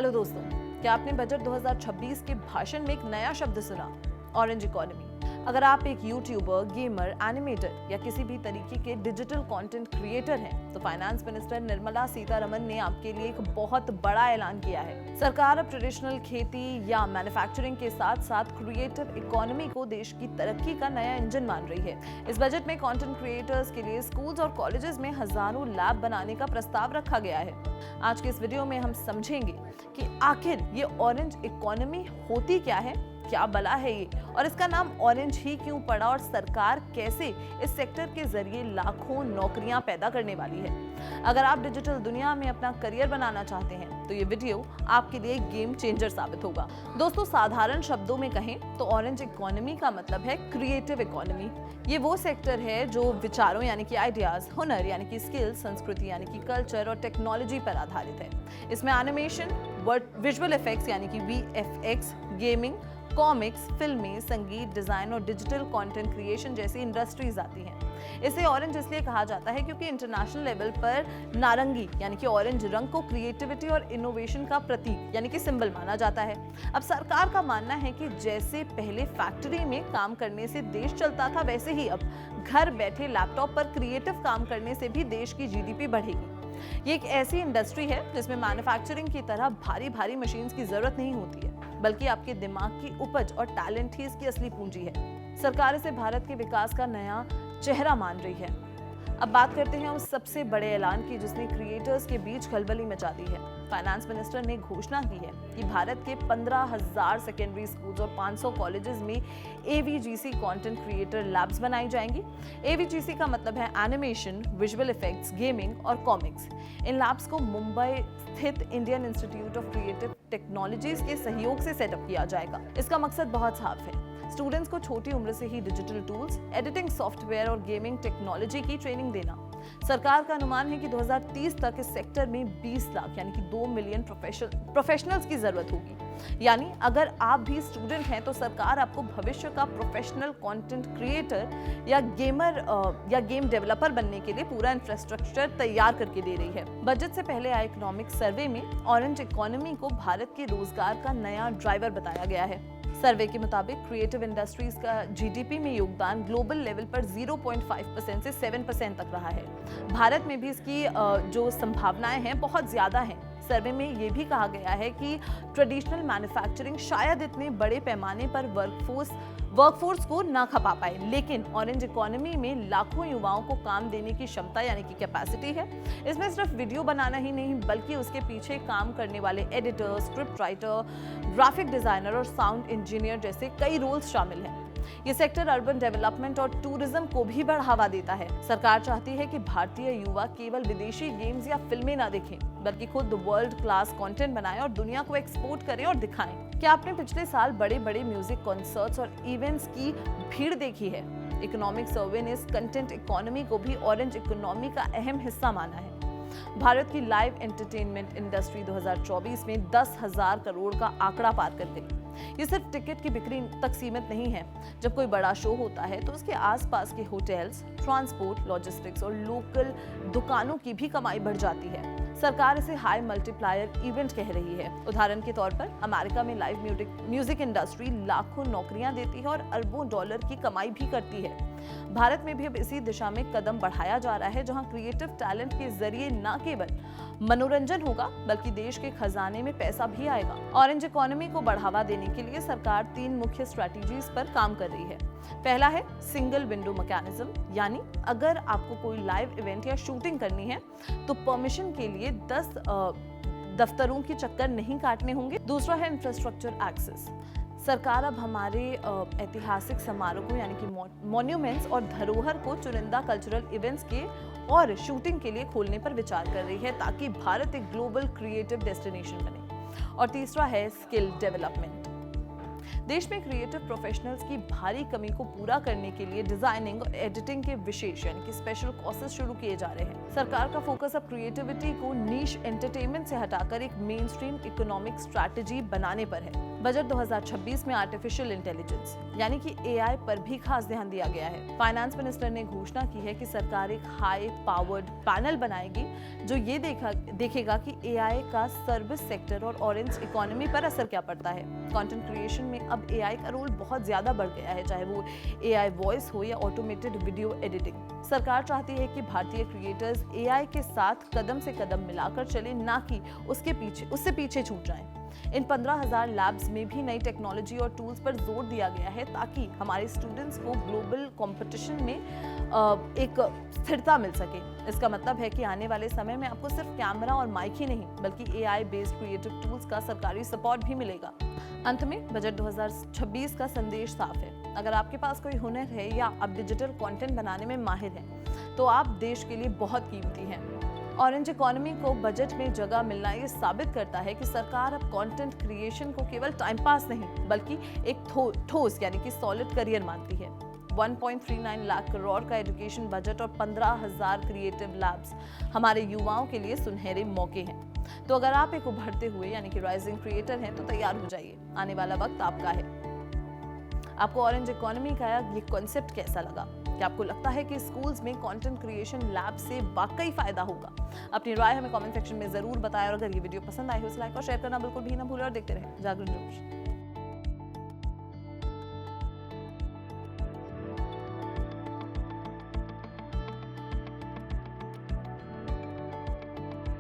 Hello दोस्तों, क्या आपने बजट 2026 के भाषण में एक नया शब्द सुना? Orange economy. अगर आप एक यूट्यूबर, गेमर, एनिमेटर या किसी भी तरीके के डिजिटल कंटेंट क्रिएटर हैं, तो फाइनेंस मिनिस्टर निर्मला सीतारमण ने आपके लिए एक बहुत बड़ा ऐलान किया है। सरकार अब ट्रेडिशनल खेती या मैन्युफैक्चरिंग के साथ साथ क्रिएटिव इकोनॉमी को देश की तरक्की का नया इंजन मान रही है। इस बजट में कंटेंट क्रिएटर्स के लिए स्कूल्स और कॉलेजेस में हजारों लैब बनाने का प्रस्ताव रखा गया है। आज के इस वीडियो में हम समझेंगे कि आखिर ये ऑरेंज इकोनॉमी होती क्या है, क्या बला है ये, और इसका नाम ऑरेंज ही क्यों पड़ा, और सरकार कैसे इस सेक्टर के जरिए लाखों नौकरियां पैदा करने वाली है। अगर आप डिजिटल दुनिया में अपना करियर बनाना चाहते हैं तो ये वीडियो आपके लिए गेम चेंजर साबित होगा। दोस्तों, साधारण शब्दों में कहें तो ऑरेंज इकोनॉमी का मतलब है क्रिएटिव इकोनॉमी। ये वो सेक्टर है जो विचारों यानी कि आइडियाज, हुनर यानी कि स्किल्स, संस्कृति यानी कि कल्चर और टेक्नोलॉजी पर आधारित है। इसमें एनिमेशन, विजुअल इफेक्ट्स यानी कि VFX, गेमिंग, कॉमिक्स, फिल्में, संगीत, डिजाइन और डिजिटल कंटेंट क्रिएशन जैसी इंडस्ट्रीज आती हैं। इसे ऑरेंज इसलिए कहा जाता है क्योंकि इंटरनेशनल लेवल पर नारंगी यानी कि ऑरेंज रंग को क्रिएटिविटी और इनोवेशन का प्रतीक यानी कि सिंबल माना जाता है। अब सरकार का मानना है कि जैसे पहले फैक्ट्री में काम करने से देश चलता था, वैसे ही अब घर बैठे लैपटॉप पर क्रिएटिव काम करने से भी देश की GDP बढ़ेगी। ये एक ऐसी इंडस्ट्री है जिसमें मैन्युफैक्चरिंग की तरह भारी भारी मशीन्स की जरूरत नहीं होती है, बल्कि आपके दिमाग की उपज और टैलेंट ही इसकी असली पूंजी है। सरकार इसे भारत के विकास का नया चेहरा मान रही है। अब बात करते हैं उस सबसे बड़े ऐलान की जिसने क्रिएटर्स के बीच खलबली मचा दी है। फाइनेंस मिनिस्टर ने घोषणा की है कि भारत के 15,000 सेकेंडरी स्कूल्स और 500 कॉलेजेस में AVGC कंटेंट क्रिएटर लैब्स बनाई जाएंगी। AVGC का मतलब है एनिमेशन, विजुअल इफेक्ट्स, गेमिंग और कॉमिक्स। इन लैब्स को मुंबई स्थित Indian institute of creative technologies के सहयोग से सेटअप किया जाएगा। इसका मकसद बहुत साफ है, स्टूडेंट्स को छोटी उम्र से ही डिजिटल टूल्स, एडिटिंग सॉफ्टवेयर और गेमिंग टेक्नोलॉजी की ट्रेनिंग देना। सरकार का अनुमान है कि 2030 तक इस सेक्टर में 20 लाख यानी कि 2 मिलियन प्रोफेशनल्स की जरूरत होगी। यानी अगर आप भी स्टूडेंट हैं तो सरकार आपको भविष्य का प्रोफेशनल कंटेंट क्रिएटर या गेमर या गेम डेवलपर बनने के लिए पूरा इंफ्रास्ट्रक्चर तैयार करके दे रही है। बजट से पहले आए इकोनॉमिक सर्वे में ऑरेंज इकोनॉमी को भारत के रोजगार का नया ड्राइवर बताया गया है। सर्वे के मुताबिक क्रिएटिव इंडस्ट्रीज का GDP में योगदान ग्लोबल लेवल पर 0.5% से 7% तक रहा है। भारत में भी इसकी जो संभावनाएं हैं बहुत ज्यादा हैं। सर्वे में ये भी कहा गया है कि ट्रेडिशनल मैन्युफैक्चरिंग शायद इतने बड़े पैमाने पर वर्कफोर्स को ना खपा पाए, लेकिन ऑरेंज इकोनॉमी में लाखों युवाओं को काम देने की क्षमता यानी कि कैपेसिटी है। इसमें सिर्फ वीडियो बनाना ही नहीं बल्कि उसके पीछे काम करने वाले editor, script writer, graphic designer और साउंड इंजीनियर जैसे कई रोल्स शामिल हैं। ये सेक्टर अर्बन डेवलपमेंट और टूरिज्म को भी बढ़ावा देता है। सरकार चाहती है कि भारतीय युवा केवल विदेशी गेम्स या फिल्में ना देखें, बल्कि खुद वर्ल्ड क्लास कंटेंट बनाएं और दुनिया को एक्सपोर्ट करें और दिखाएं। क्या आपने पिछले साल बड़े बड़े म्यूजिक कॉन्सर्ट्स और इवेंट्स की भीड़ देखी है? इकोनॉमिक सर्वे ने इस कंटेंट इकोनॉमी को भी ऑरेंज इकोनॉमी का अहम हिस्सा माना है। भारत की लाइव एंटरटेनमेंट इंडस्ट्री 2024 में 10,000 करोड़ का आंकड़ा पार कर गई। ये सिर्फ टिकट की बिक्री तक सीमित नहीं है। जब कोई बड़ा शो होता है तो उसके आसपास के होटल्स, ट्रांसपोर्ट, लॉजिस्टिक्स और लोकल दुकानों की भी कमाई बढ़ जाती है। सरकार इसे हाई मल्टीप्लायर इवेंट कह रही है। उदाहरण के तौर पर अमेरिका में लाइव म्यूजिक इंडस्ट्री लाखों नौकरियां देती है और अरबों डॉलर की कमाई भी करती है। भारत में भी अब इसी दिशा में कदम बढ़ाया जा रहा है, जहां क्रिएटिव टैलेंट के जरिए न केवल मनोरंजन होगा बल्कि देश के खजाने में पैसा भी आएगा। ऑरेंज इकोनॉमी को बढ़ावा देने के लिए सरकार 3 मुख्य स्ट्रेटजीज पर काम कर रही है। पहला है सिंगल विंडो मैकेनिज्म, यानी अगर आपको कोई लाइव इवेंट या शूटिंग करनी है तो परमिशन के लिए 10 दफ्तरों की चक्कर नहीं काटने होंगे। दूसरा है इंफ्रास्ट्रक्चर एक्सेस। सरकार अब हमारे ऐतिहासिक स्मारकों यानी कि मॉन्यूमेंट्स और धरोहर को चुनिंदा कल्चरल इवेंट्स के और शूटिंग के लिए खोलने पर विचार कर रही है ताकि भारत एक ग्लोबल क्रिएटिव डेस्टिनेशन बने। और तीसरा है स्किल डेवलपमेंट। देश में क्रिएटिव प्रोफेशनल्स की भारी कमी को पूरा करने के लिए डिजाइनिंग और एडिटिंग के विशेष यानी कि स्पेशल कोर्सेज शुरू किए जा रहे हैं। सरकार का फोकस अब क्रिएटिविटी को नीश एंटरटेनमेंट से हटाकर एक मेन स्ट्रीम इकोनॉमिक स्ट्रैटेजी बनाने पर है। बजट 2026 में आर्टिफिशियल इंटेलिजेंस यानी कि एआई पर भी खास ध्यान दिया गया है। फाइनेंस मिनिस्टर ने घोषणा की है कि सरकार एक हाई पावर्ड पैनल बनाएगी जो ये देखेगा कि एआई का सर्विस सेक्टर और ऑरेंज इकोनॉमी पर असर क्या पड़ता है। कंटेंट क्रिएशन में अब एआई का रोल बहुत ज्यादा बढ़ गया है, चाहे वो एआई वॉइस हो या ऑटोमेटेड वीडियो एडिटिंग। सरकार चाहती है कि भारतीय क्रिएटर्स एआई के साथ कदम से कदम मिलाकर चले, ना कि उससे पीछे छूट जाएं। इन 15,000 लैब्स में भी नई टेक्नोलॉजी और टूल्स पर जोर दिया गया है ताकि हमारे स्टूडेंट्स को ग्लोबल कंपटीशन में एक स्थिरता मिल सके। इसका मतलब है कि आने वाले समय में आपको सिर्फ कैमरा और माइक ही नहीं बल्कि एआई बेस्ड क्रिएटिव टूल्स का सरकारी सपोर्ट भी मिलेगा। अंत में बजट 2026 का संदेश साफ है। अगर आपके पास कोई हुनर है या आप डिजिटल कंटेंट बनाने में माहिर हैं, तो आप देश के लिए बहुत कीमती हैं। ऑरेंज इकोनॉमी को बजट में जगह मिलना ये साबित करता है कि सरकार अब कंटेंट क्रिएशन को केवल टाइम पास नहीं बल्कि एक ठोस यानी कि सॉलिड करियर मानती है। 1.39 लाख करोड़ का एजुकेशन बजट और 15,000 क्रिएटिव लैब्स हमारे युवाओं के लिए सुनहरे मौके हैं। तो अगर आप एक उभरते हुए यानी कि राइजिंग क्रिएटर हैं तो तैयार हो जाइए, आने वाला वक्त आपका है। आपको ऑरेंज इकोनॉमी का ये कॉन्सेप्ट कैसा लगा? क्या आपको लगता है कि स्कूल्स में कंटेंट क्रिएशन लैब से वाकई फायदा होगा? अपनी राय हमें कमेंट सेक्शन में जरूर बताएं और अगर ये वीडियो पसंद आई हो तो लाइक और शेयर करना बिल्कुल भी ना भूलें और देखते रहें जागरण न्यूज।